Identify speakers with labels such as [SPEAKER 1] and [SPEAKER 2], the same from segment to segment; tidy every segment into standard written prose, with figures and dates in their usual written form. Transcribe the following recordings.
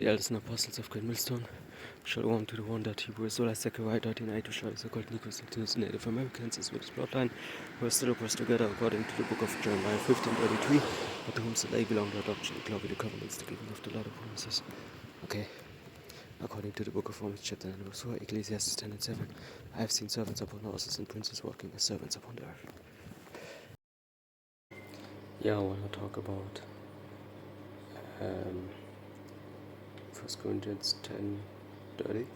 [SPEAKER 1] The eldest apostles of Great Millstone. Shalom to the one that Hebrew Sola Zechariah 39 to Shai so called Nicholas Latins Native Americans as with his bloodline were still oppressed together according to the book of Jeremiah 15:33, but to whom still they belong to adoption, the glory, the covenants, the giving of the Lord of promises. Okay. According to the book of Romans chapter 9 verse 4, Ecclesiastes 10:7, I have seen servants upon horses and princes walking as servants upon the earth. Yeah, I want to talk about 1 Corinthians 10:30.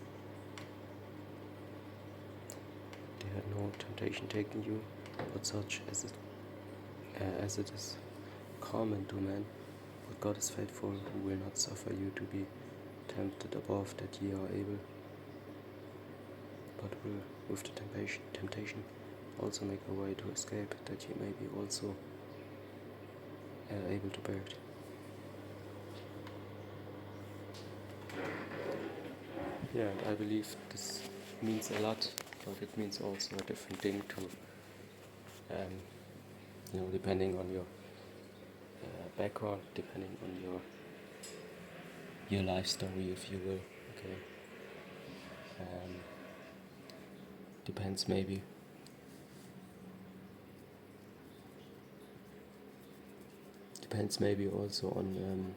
[SPEAKER 1] They had no temptation taken you, but such as it is common to men. But God is faithful, who will not suffer you to be tempted above that ye are able, but will with the temptation also make a way to escape, that ye may be also able to bear it. Yeah, and I believe this means a lot, but it means also a different thing to, depending on your background, depending on your life story, if you will. Okay. Depends maybe. Depends maybe also on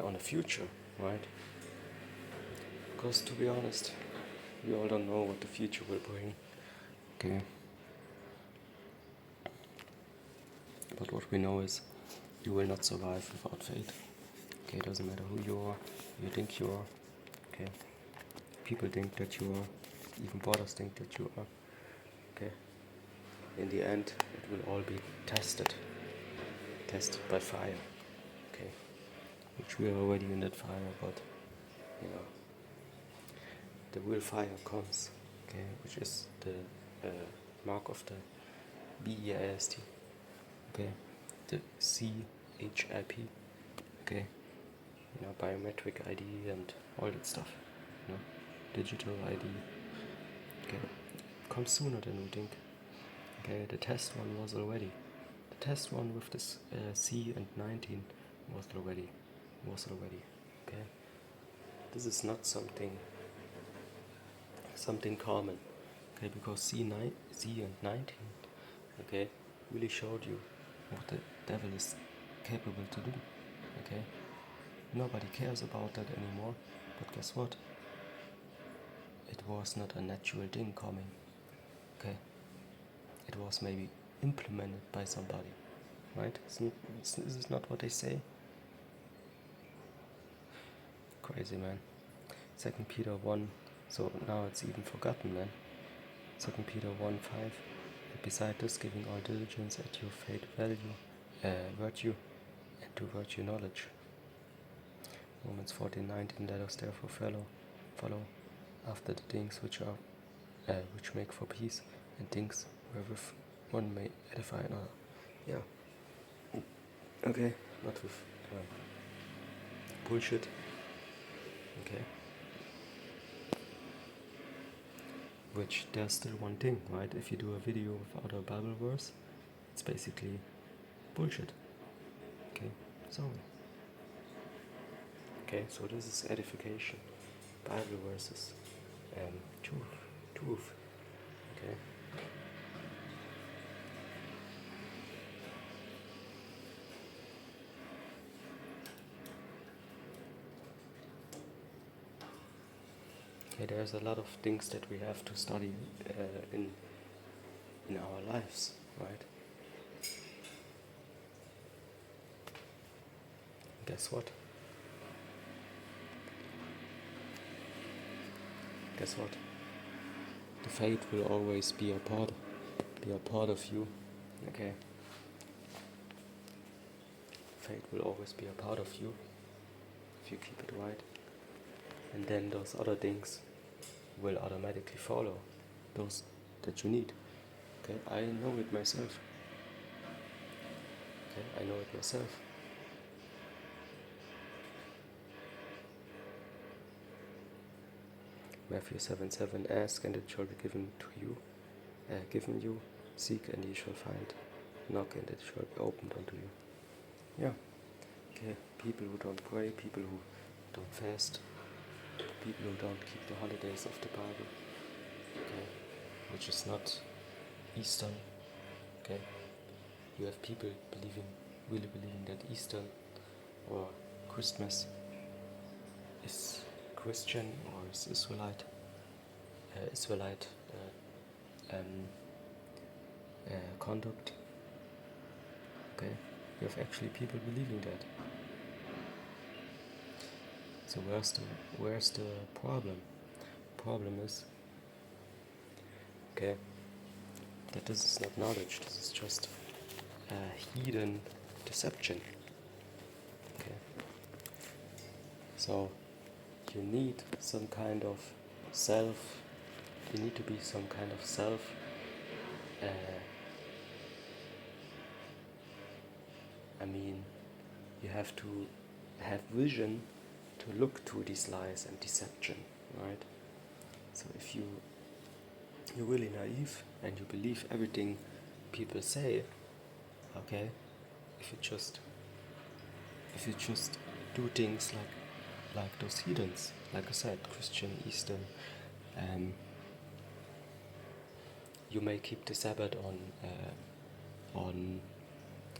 [SPEAKER 1] on the future, right? Because to be honest, we all don't know what the future will bring. Okay. But what we know is you will not survive without faith. Okay, it doesn't matter who you are, who you think you are. Okay. People think that you are, even brothers think that you are. Okay. In the end, it will all be tested by fire. Okay. Which we are already in that fire, but the real fire comes. Okay, which is the mark of the BEIST. Okay, the CHIP. Okay, biometric ID and all that stuff. Digital ID. Okay, comes sooner than we think. Okay, the test one was already. The test one with this C and 19 was already. Okay, this is not something common. Okay, because C and 19. Okay, really showed you what the devil is capable to do. Okay, nobody cares about that anymore. But guess what? It was not a natural thing coming. Okay, it was maybe implemented by somebody, right? This is not what they say. Crazy, man. 2 Peter 1. So now it's even forgotten, man. 2 Peter 1:5. Beside this, giving all diligence, at your faith virtue, and to virtue knowledge. Romans 14:19. Let us therefore follow after the things which make for peace, and things wherewith one may edify another. Yeah. Okay. Not with bullshit. Okay. Which there's still one thing, right? If you do a video without a Bible verse, it's basically bullshit. Okay. Sorry. Okay. So this is edification. Bible verses. Truth. Okay. Okay, there's a lot of things that we have to study in our lives, right? Guess what? The faith will always be a part of you. Okay. Faith will always be a part of you if you keep it right. And then those other things will automatically follow, those that you need. Okay, I know it myself. Matthew 7:7. Ask and it shall be given to you, given you. Seek and ye shall find. knock and it shall be opened unto you. Yeah. Okay. People who don't pray, people who don't fast, people who don't keep the holidays of the Bible, okay, which is not Eastern, okay. You have people really believing that Easter or Christmas is Christian or is Israelite conduct. Okay, you have actually people believing that. So where's the problem? Problem is, okay, that this is not knowledge. This is just a hidden deception. Okay. So you need some kind of self. You need to be some kind of self. You have to have vision to look through these lies and deception, right? So if you're really naive and you believe everything people say, okay, if you just do things like those heathens, like I said, Christian, Eastern, you may keep the Sabbath on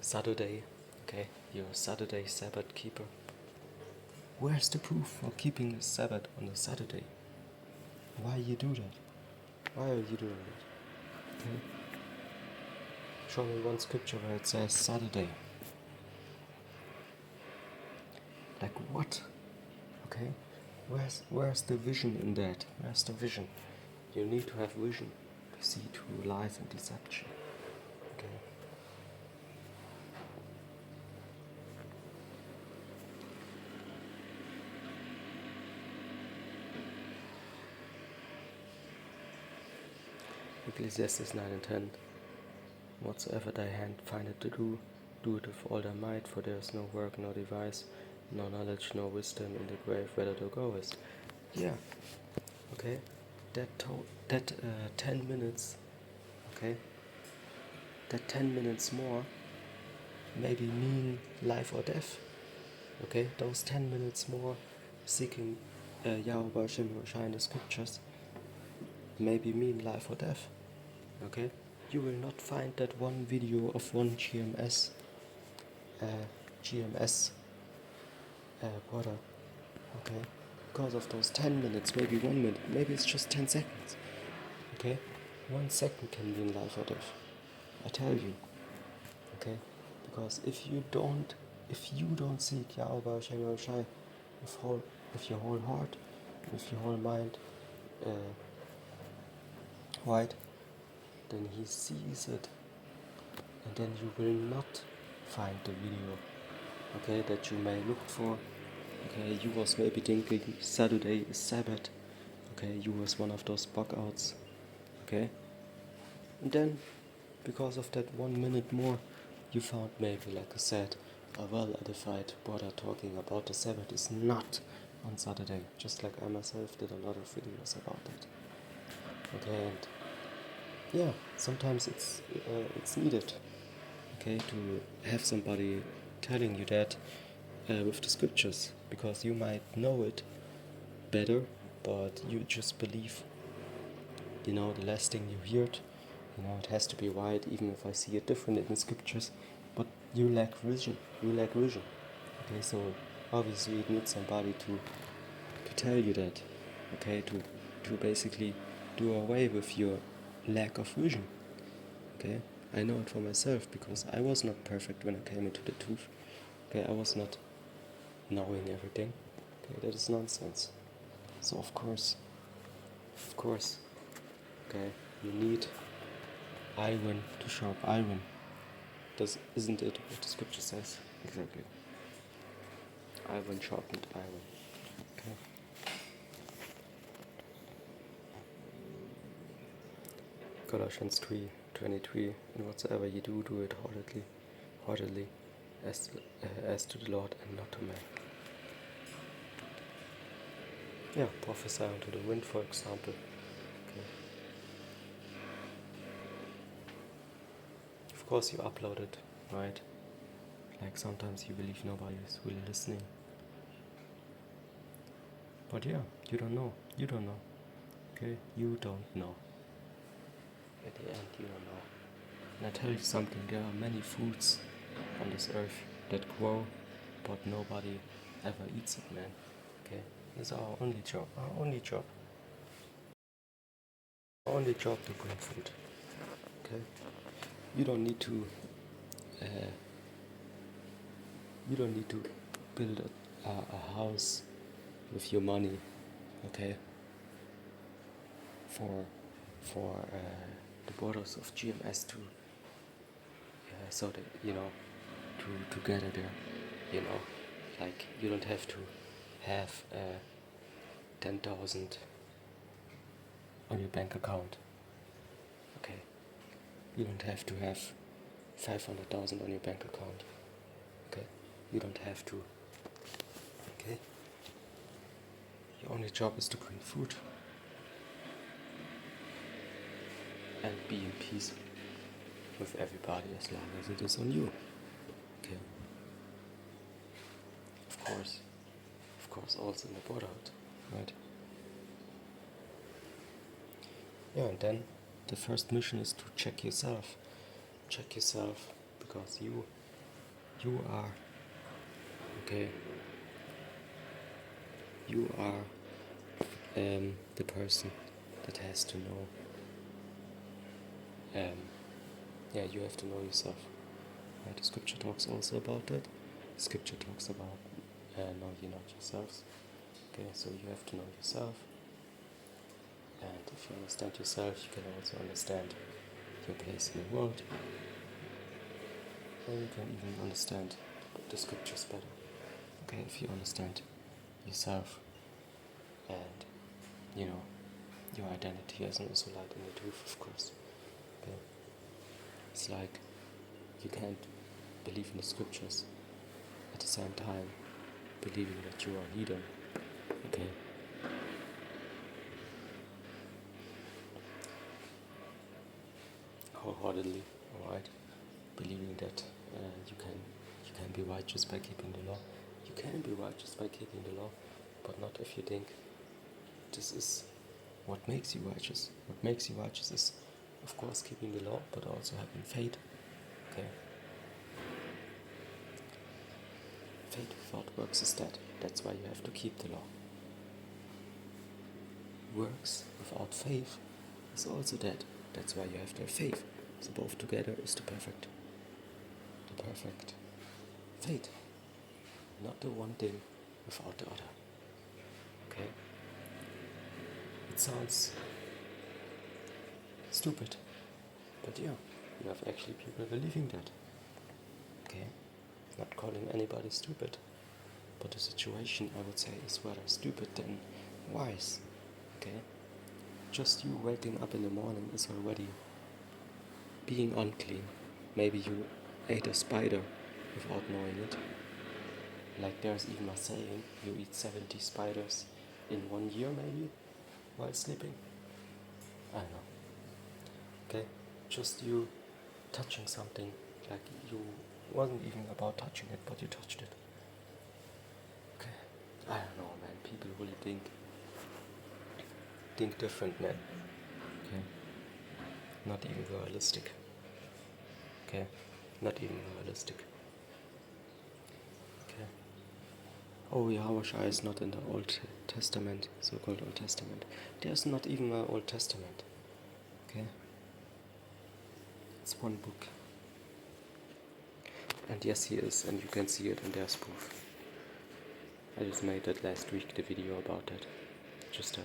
[SPEAKER 1] Saturday, okay? You're a Saturday Sabbath keeper. Where's the proof for keeping the Sabbath on a Saturday? Why you do that? Why are you doing that? Okay? Show me one scripture where it says Saturday. Like what? Okay? Where's the vision in that? Where's the vision? You need to have vision to see through lies and deception. Okay? Ecclesiastes 9 and 10. Whatsoever thy hand findeth to do, do it with all thy might, for there is no work, no device, no knowledge, no wisdom in the grave whither thou goest. Yeah. Okay. That 10 minutes. Okay. That 10 minutes more maybe mean life or death. Okay. Those 10 minutes more seeking Yahweh Hashem in the scriptures maybe mean life or death. Okay. You will not find that one video of one GMS brother, okay, because of those 10 minutes, maybe 1 minute, maybe it's just 10 seconds, okay, 1 second can mean life or death, I tell you, okay, because if you don't seek Yahweh Hashem Shai with your whole heart, with your whole mind, right, then he sees it, and then you will not find the video, okay, that you may look for. Okay, you was maybe thinking Saturday is Sabbath. Okay, you was one of those bug outs. Okay, and then because of that 1 minute more, you found maybe, like I said, a well-edified brother talking about the Sabbath is not on Saturday. Just like I myself did a lot of videos about that. Okay, and yeah, sometimes it's needed. Okay, to have somebody telling you that with the scriptures, because you might know it better, but you just believe, the last thing you heard, it has to be right, even if I see it different in the scriptures, but you lack vision. Okay, so obviously you need somebody to tell you that, okay, to basically do away with your lack of vision. Okay, I know it for myself, because I was not perfect when I came into the truth. Okay, I was not knowing everything. Okay, that is nonsense. So of course, okay, you need iron to sharp iron. Isn't it what the scripture says? Exactly. Iron sharpened iron. Okay. Colossians 3:23. And whatsoever you do, do it heartily, as to the Lord and not to man. Yeah, prophesy unto the wind, for example. Okay. Of of course you upload it, right? Like sometimes you believe nobody is really listening. But yeah, you don't know. You don't know. Okay? You don't know. At the end, you don't know. And I tell you something, there are many foods on this earth that grow, but nobody ever eats it, man. Okay? This is our only job. Our only job. Our only job to grow food. Okay? You don't need to you don't need to build a house with your money, okay, for the borders of GMS to so that to gather there, like you don't have to have 10,000 on your bank account, okay. You don't have to have 500,000 on your bank account, okay. You don't have to, okay. Your only job is to bring food and be in peace with everybody as long as it is on you. Okay. Of course also in the brotherhood, right? Yeah, and then the first mission is to check yourself. Check yourself because you are, okay, you are the person that has to know. You have to know yourself. Right? The scripture talks also about that. Scripture talks about know ye not yourselves. Okay, so you have to know yourself. And if you understand yourself, you can also understand your place in the world. And you can even understand the scriptures better. Okay, if you understand yourself and your identity as an Israelite in the truth, of course. Okay. It's like you can't believe in the scriptures at the same time believing that you are a heathen. Okay. Wholeheartedly, alright. Believing that you can be righteous by keeping the law. You can be righteous by keeping the law, but not if you think this is what makes you righteous. What makes you righteous is, of course, keeping the law, but also having faith. Okay. Faith without works is dead. That's why you have to keep the law. Works without faith is also dead. That's why you have to have faith. So both together is the perfect faith. Not the one thing without the other. Okay? It sounds stupid, but yeah, you have actually people believing that. Okay? Not calling anybody stupid, but the situation, I would say, is rather stupid than wise. Okay? Just you waking up in the morning is already being unclean. Maybe you ate a spider without knowing it. Like there's even a saying, you eat 70 spiders in 1 year maybe, while sleeping. I don't know. Okay? Just you touching something, like you wasn't even about touching it, but you touched it. Okay? I don't know, man. People really think different, man. Okay? Not even realistic. Okay? Not even realistic. Okay? Oh, Yahweh is not in the Old Testament, so-called Old Testament. There's not even an Old Testament. Okay? It's one book. And yes, he is, and you can see it, and there's proof. I just made that last week, the video about that. Just a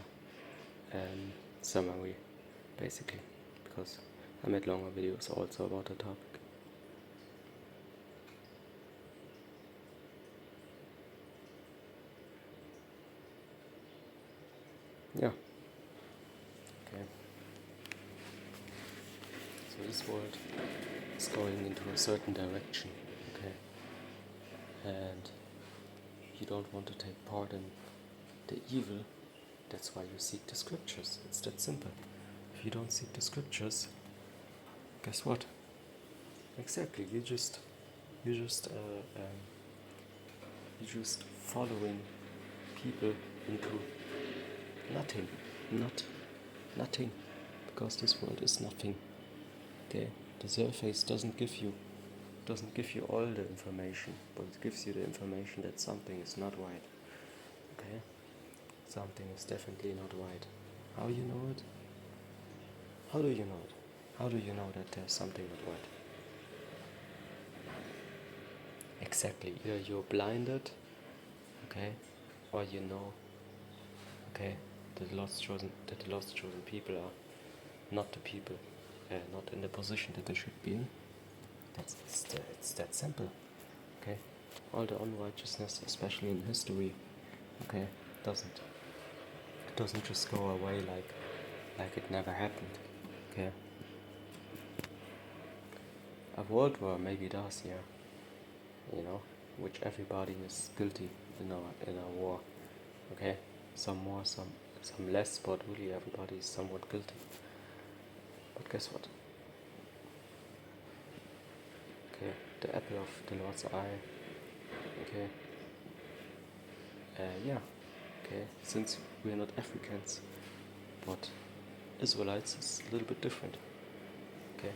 [SPEAKER 1] summary, basically, because I made longer videos also about the topic. Yeah. Okay. So this world is going into a certain direction, okay? And you don't want to take part in the evil, that's why you seek the scriptures. It's that simple. If you don't seek the scriptures, guess what? Exactly. You just following people into nothing, nothing, because this world is nothing. Okay, the surface doesn't give you all the information, but it gives you the information that something is not right. Okay, something is definitely not right. How you know it? How do you know it? How do you know that there's something not right? Exactly. Either you're blinded, okay, or you know, okay, that the lost chosen people are not the people, not in the position that they should be in. It's that simple. Okay, all the unrighteousness, especially in history, okay, doesn't just go away like it never happened. Okay, a world war maybe does, yeah. You know, which everybody is guilty in a war. Okay, some more, some less, but really everybody is somewhat guilty. But guess what? Okay, the apple of the Lord's eye. Okay, yeah. Okay, since we are not Africans, but Israelites is a little bit different. Okay,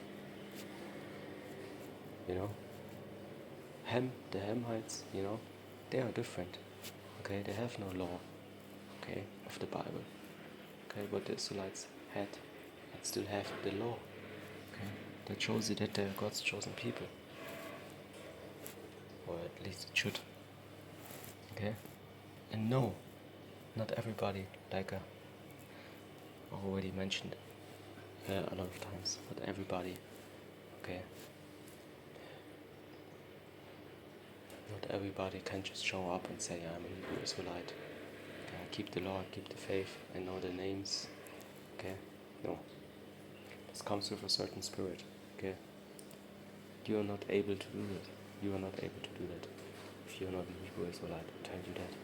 [SPEAKER 1] you know, the Hamites, you know, they are different. Okay, they have no law. Okay, of the Bible. Okay, but the Israelites had and still have the law. Okay, that shows you that they're God's chosen people, or at least it should. Okay, and no, not everybody, like I already mentioned a lot of times, not everybody. Okay, not everybody can just show up and say I'm a Hebrew Israelite. Okay, I keep the law, I keep the faith, I know the names. Okay, no, this comes with a certain spirit. Okay, you are not able to do it. You are not able to do that if you're not a Hebrew Israelite. I tell you that.